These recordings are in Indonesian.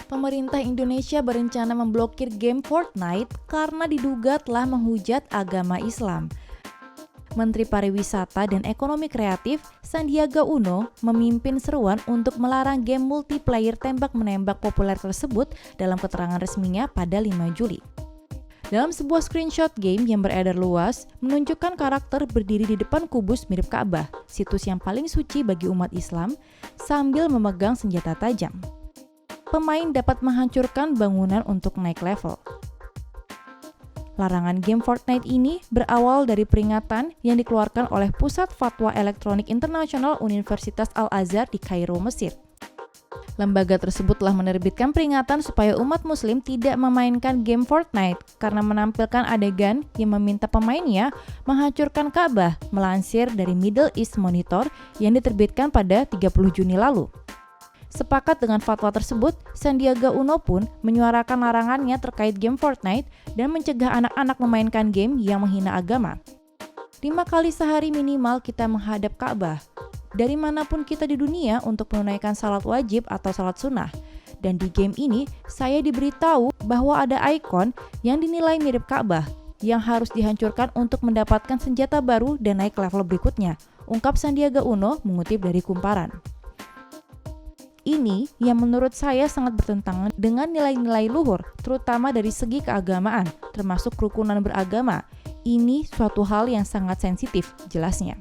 Pemerintah Indonesia berencana memblokir game Fortnite karena diduga telah menghujat agama Islam. Menteri Pariwisata dan Ekonomi Kreatif Sandiaga Uno memimpin seruan untuk melarang game multiplayer tembak-menembak populer tersebut dalam keterangan resminya pada 5 Juli. Dalam sebuah screenshot game yang beredar luas, menunjukkan karakter berdiri di depan kubus mirip Ka'bah, situs yang paling suci bagi umat Islam, sambil memegang senjata tajam. Pemain dapat menghancurkan bangunan untuk naik level. Larangan game Fortnite ini berawal dari peringatan yang dikeluarkan oleh Pusat Fatwa Elektronik Internasional Universitas Al-Azhar di Kairo, Mesir. Lembaga tersebut telah menerbitkan peringatan supaya umat muslim tidak memainkan game Fortnite karena menampilkan adegan yang meminta pemainnya menghancurkan Ka'bah, melansir dari Middle East Monitor yang diterbitkan pada 30 Juni lalu. Sepakat dengan fatwa tersebut, Sandiaga Uno pun menyuarakan larangannya terkait game Fortnite dan mencegah anak-anak memainkan game yang menghina agama. 5 kali sehari minimal kita menghadap Ka'bah, dari manapun kita di dunia untuk menunaikan salat wajib atau salat sunnah. Dan di game ini, saya diberitahu bahwa ada ikon yang dinilai mirip Ka'bah, yang harus dihancurkan untuk mendapatkan senjata baru dan naik level berikutnya, ungkap Sandiaga Uno mengutip dari Kumparan. Ini yang menurut saya sangat bertentangan dengan nilai-nilai luhur, terutama dari segi keagamaan, termasuk kerukunan beragama. Ini suatu hal yang sangat sensitif, jelasnya.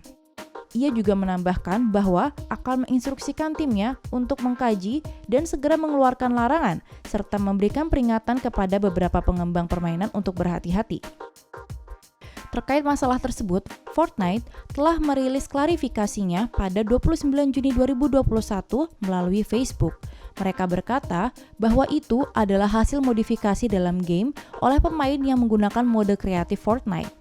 Ia juga menambahkan bahwa akan menginstruksikan timnya untuk mengkaji dan segera mengeluarkan larangan, serta memberikan peringatan kepada beberapa pengembang permainan untuk berhati-hati. Terkait masalah tersebut, Fortnite telah merilis klarifikasinya pada 29 Juni 2021 melalui Facebook. Mereka berkata bahwa itu adalah hasil modifikasi dalam game oleh pemain yang menggunakan mode kreatif Fortnite.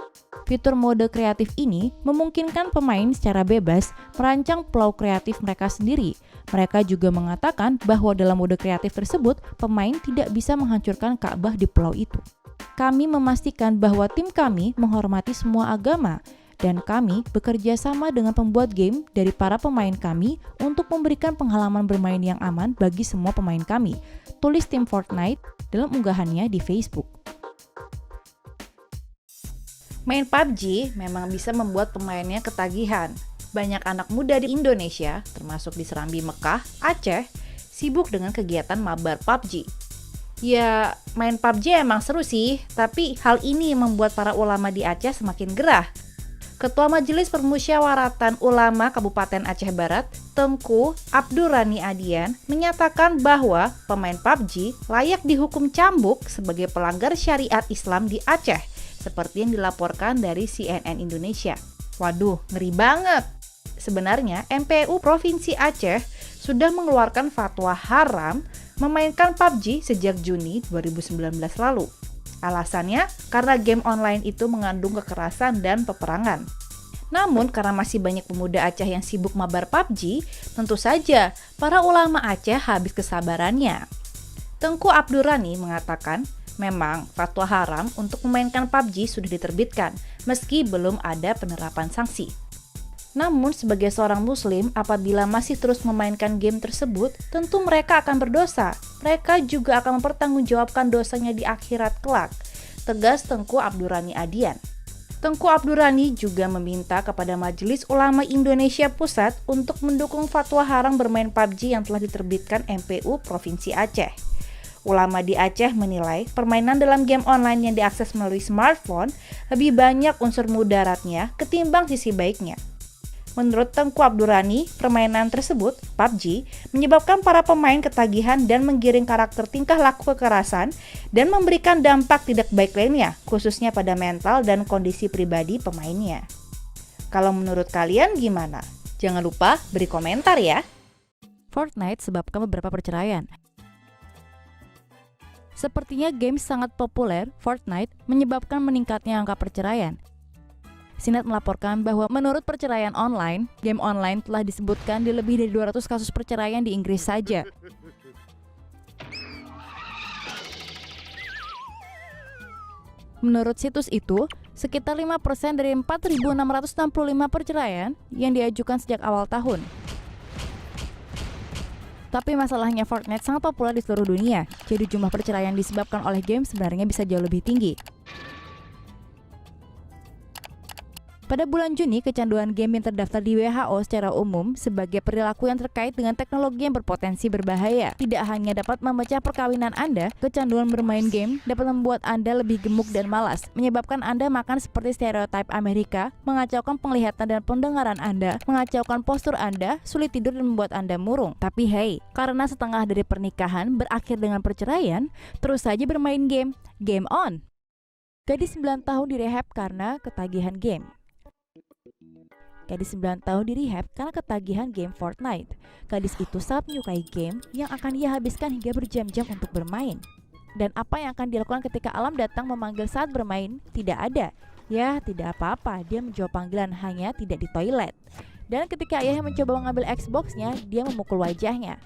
Fitur mode kreatif ini memungkinkan pemain secara bebas merancang pulau kreatif mereka sendiri. Mereka juga mengatakan bahwa dalam mode kreatif tersebut, pemain tidak bisa menghancurkan Ka'bah di pulau itu. Kami memastikan bahwa tim kami menghormati semua agama dan kami bekerja sama dengan pembuat game dari para pemain kami untuk memberikan pengalaman bermain yang aman bagi semua pemain kami, tulis tim Fortnite dalam unggahannya di Facebook. Main PUBG memang bisa membuat pemainnya ketagihan. Banyak anak muda di Indonesia, termasuk di Serambi Mekah, Aceh, sibuk dengan kegiatan mabar PUBG. Ya, main PUBG emang seru sih, tapi hal ini membuat para ulama di Aceh semakin gerah. Ketua Majelis Permusyawaratan Ulama Kabupaten Aceh Barat, Tengku Abdurrani Adian, menyatakan bahwa pemain PUBG layak dihukum cambuk sebagai pelanggar syariat Islam di Aceh, seperti yang dilaporkan dari CNN Indonesia. Waduh, ngeri banget! Sebenarnya, MPU Provinsi Aceh sudah mengeluarkan fatwa haram memainkan PUBG sejak Juni 2019 lalu. Alasannya karena game online itu mengandung kekerasan dan peperangan. Namun karena masih banyak pemuda Aceh yang sibuk mabar PUBG, tentu saja para ulama Aceh habis kesabarannya. Tengku Abdurrani mengatakan, memang fatwa haram untuk memainkan PUBG sudah diterbitkan, meski belum ada penerapan sanksi. Namun sebagai seorang muslim, apabila masih terus memainkan game tersebut, tentu mereka akan berdosa. Mereka juga akan mempertanggungjawabkan dosanya di akhirat kelak, tegas Tengku Abdurrani Adian. Tengku Abdurrani juga meminta kepada Majelis Ulama Indonesia Pusat untuk mendukung fatwa haram bermain PUBG yang telah diterbitkan MPU Provinsi Aceh. Ulama di Aceh menilai permainan dalam game online yang diakses melalui smartphone lebih banyak unsur mudaratnya ketimbang sisi baiknya. Menurut Tengku Abdurrani, permainan tersebut, PUBG, menyebabkan para pemain ketagihan dan menggiring karakter tingkah laku kekerasan dan memberikan dampak tidak baik lainnya, khususnya pada mental dan kondisi pribadi pemainnya. Kalau menurut kalian gimana? Jangan lupa beri komentar ya. Fortnite sebabkan beberapa perceraian. Sepertinya game sangat populer, Fortnite menyebabkan meningkatnya angka perceraian. Sinet melaporkan bahwa menurut perceraian online, game online telah disebutkan di lebih dari 200 kasus perceraian di Inggris saja. Menurut situs itu, sekitar 5% dari 4.665 perceraian yang diajukan sejak awal tahun. Tapi masalahnya Fortnite sangat populer di seluruh dunia, jadi jumlah perceraian disebabkan oleh game sebenarnya bisa jauh lebih tinggi. Pada bulan Juni, kecanduan game yang terdaftar di WHO secara umum sebagai perilaku yang terkait dengan teknologi yang berpotensi berbahaya. Tidak hanya dapat memecah perkawinan Anda, kecanduan bermain game dapat membuat Anda lebih gemuk dan malas, menyebabkan Anda makan seperti stereotip Amerika, mengacaukan penglihatan dan pendengaran Anda, mengacaukan postur Anda, sulit tidur dan membuat Anda murung. Tapi hey, karena setengah dari pernikahan berakhir dengan perceraian, terus saja bermain game. Game on! Gadis 9 tahun direhab karena ketagihan game. Gadis 9 tahun direhab karena ketagihan game Fortnite. Gadis itu sangat menyukai game yang akan ia habiskan hingga berjam-jam untuk bermain. Dan apa yang akan dilakukan ketika alam datang memanggil saat bermain? Tidak ada. Ya, tidak apa-apa, dia menjawab panggilan, hanya tidak di toilet. Dan ketika ayahnya mencoba mengambil Xbox-nya, dia memukul wajahnya.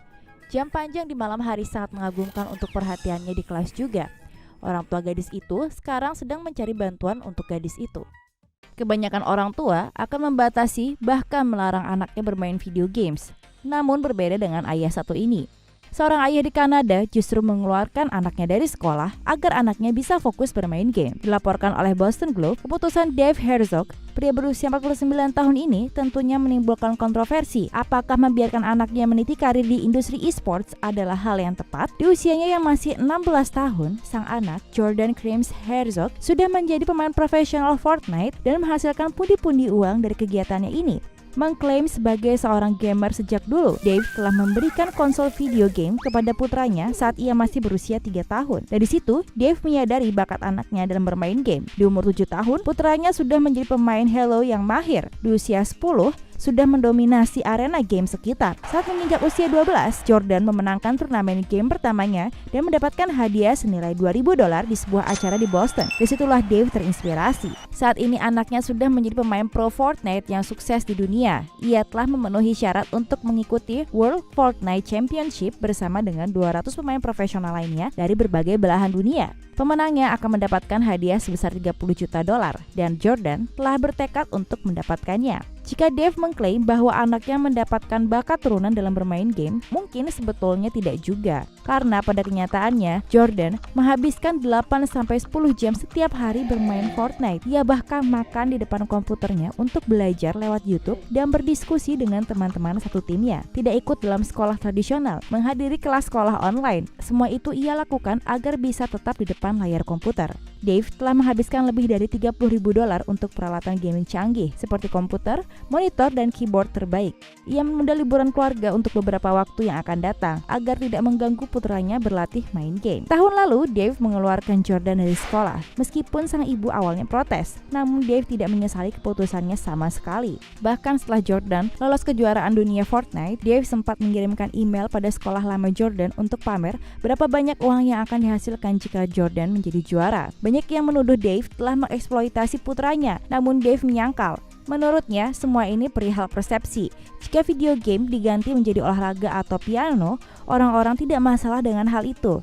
Jam panjang di malam hari sangat mengagumkan untuk perhatiannya di kelas juga. Orang tua gadis itu sekarang sedang mencari bantuan untuk gadis itu. Kebanyakan orang tua akan membatasi bahkan melarang anaknya bermain video games. Namun berbeda dengan ayah satu ini. Seorang ayah di Kanada justru mengeluarkan anaknya dari sekolah agar anaknya bisa fokus bermain game. Dilaporkan oleh Boston Globe, keputusan Dave Herzog, pria berusia 49 tahun ini tentunya menimbulkan kontroversi. Apakah membiarkan anaknya meniti karir di industri e-sports adalah hal yang tepat? Di usianya yang masih 16 tahun, sang anak, Jordan Crims Herzog, sudah menjadi pemain profesional Fortnite dan menghasilkan pundi-pundi uang dari kegiatannya ini. Mengklaim sebagai seorang gamer sejak dulu, Dave telah memberikan konsol video game kepada putranya saat ia masih berusia 3 tahun. Dari situ, Dave menyadari bakat anaknya dalam bermain game. Di umur 7 tahun, putranya sudah menjadi pemain Halo yang mahir. Di usia 10, sudah mendominasi arena game sekitar. Saat menginjak usia 12, Jordan memenangkan turnamen game pertamanya dan mendapatkan hadiah senilai $2.000 di sebuah acara di Boston. Disitulah Dave terinspirasi. Saat ini anaknya sudah menjadi pemain pro Fortnite yang sukses di dunia. Ia telah memenuhi syarat untuk mengikuti World Fortnite Championship bersama dengan 200 pemain profesional lainnya dari berbagai belahan dunia. Pemenangnya akan mendapatkan hadiah sebesar $30 juta dan Jordan telah bertekad untuk mendapatkannya. Jika Dave mengklaim bahwa anaknya mendapatkan bakat turunan dalam bermain game, mungkin sebetulnya tidak juga. Karena pada kenyataannya, Jordan menghabiskan 8-10 jam setiap hari bermain Fortnite. Ia bahkan makan di depan komputernya untuk belajar lewat YouTube dan berdiskusi dengan teman-teman satu timnya. Tidak ikut dalam sekolah tradisional, menghadiri kelas sekolah online. Semua itu ia lakukan agar bisa tetap di depan layar komputer. Dave telah menghabiskan lebih dari $30.000 untuk peralatan gaming canggih seperti komputer, monitor, dan keyboard terbaik. Ia menunda liburan keluarga untuk beberapa waktu yang akan datang agar tidak mengganggu putranya berlatih main game. Tahun lalu, Dave mengeluarkan Jordan dari sekolah. Meskipun sang ibu awalnya protes, namun Dave tidak menyesali keputusannya sama sekali. Bahkan setelah Jordan lolos kejuaraan dunia Fortnite, Dave sempat mengirimkan email pada sekolah lama Jordan untuk pamer berapa banyak uang yang akan dihasilkan jika Jordan menjadi juara. Banyak yang menuduh Dave telah mengeksploitasi putranya, namun Dave menyangkal. Menurutnya, semua ini perihal persepsi. Jika video game diganti menjadi olahraga atau piano, orang-orang tidak masalah dengan hal itu.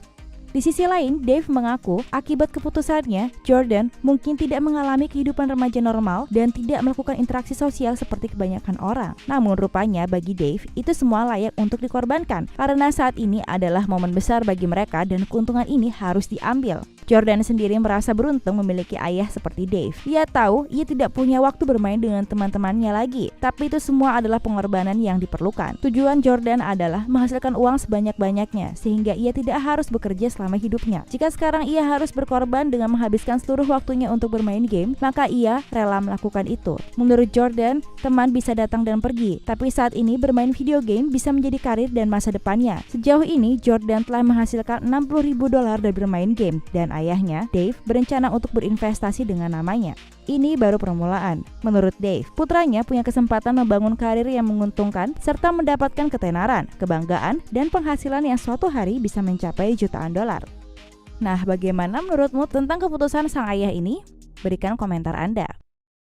Di sisi lain, Dave mengaku akibat keputusannya, Jordan mungkin tidak mengalami kehidupan remaja normal dan tidak melakukan interaksi sosial seperti kebanyakan orang. Namun rupanya bagi Dave, itu semua layak untuk dikorbankan karena saat ini adalah momen besar bagi mereka dan keuntungan ini harus diambil. Jordan sendiri merasa beruntung memiliki ayah seperti Dave. Ia tahu ia tidak punya waktu bermain dengan teman-temannya lagi, tapi itu semua adalah pengorbanan yang diperlukan. Tujuan Jordan adalah menghasilkan uang sebanyak-banyaknya sehingga ia tidak harus bekerja selama hidupnya. Jika sekarang ia harus berkorban dengan menghabiskan seluruh waktunya untuk bermain game, maka ia rela melakukan itu. Menurut Jordan, teman bisa datang dan pergi, tapi saat ini bermain video game bisa menjadi karir dan masa depannya. Sejauh ini, Jordan telah menghasilkan $60.000 dari bermain game dan ayahnya, Dave, berencana untuk berinvestasi dengan namanya. Ini baru permulaan. Menurut Dave, putranya punya kesempatan membangun karir yang menguntungkan serta mendapatkan ketenaran, kebanggaan, dan penghasilan yang suatu hari bisa mencapai jutaan dolar. Nah, bagaimana menurutmu tentang keputusan sang ayah ini? Berikan komentar Anda.